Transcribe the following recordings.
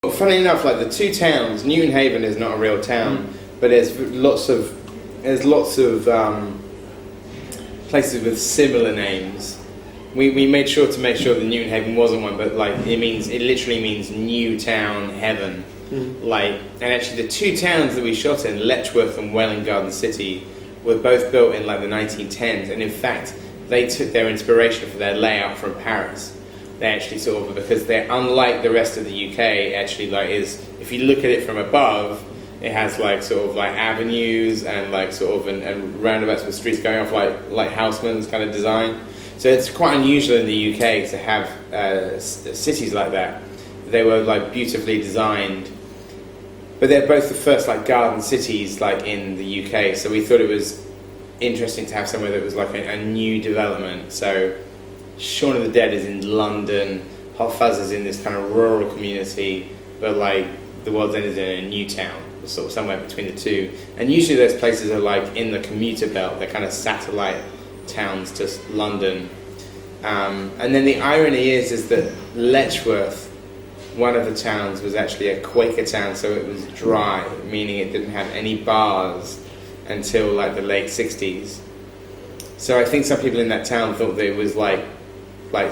Well, funny enough, like the two towns, Newton Haven is not a real town, but there's lots of places with similar names. We made sure that Newton Haven wasn't one, but like it literally means new town heaven. Like, and actually the two towns that we shot in, Letchworth and Welwyn Garden City, were both built in like the 1910s, and in fact they took their inspiration for their layout from Paris. They actually sort of, because they're unlike the rest of the UK, actually like is, if you look at it from above, it has like sort of like avenues and like sort of and roundabouts with streets going off like Houseman's kind of design. So it's quite unusual in the UK to have cities like that. They were like beautifully designed, but they're both the first like garden cities like in the UK. So we thought it was interesting to have somewhere that was like a new development. So Shaun of the Dead is in London, Hot Fuzz is in this kind of rural community, but like The World's End is in a new town, sort of somewhere between the two. And usually those places are like in the commuter belt, they're kind of satellite towns to London. And then the irony is that Letchworth, one of the towns, was actually a Quaker town, so it was dry, meaning it didn't have any bars until like the late 60s. So I think some people in that town thought that it was like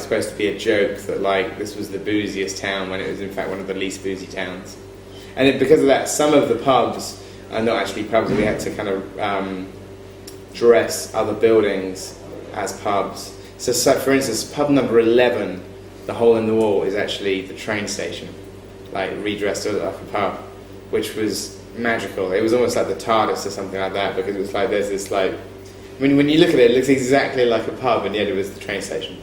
supposed to be a joke that like this was the booziest town when it was in fact one of the least boozy towns. And because of that, some of the pubs are not actually pubs. We had to kind of dress other buildings as pubs. So for instance, pub number 11, the hole in the wall, is actually the train station, like redressed as like a pub, which was magical. It was almost like the TARDIS or something like that, because it was like there's this like, when you look at it, it looks exactly like a pub, and yet it was the train station.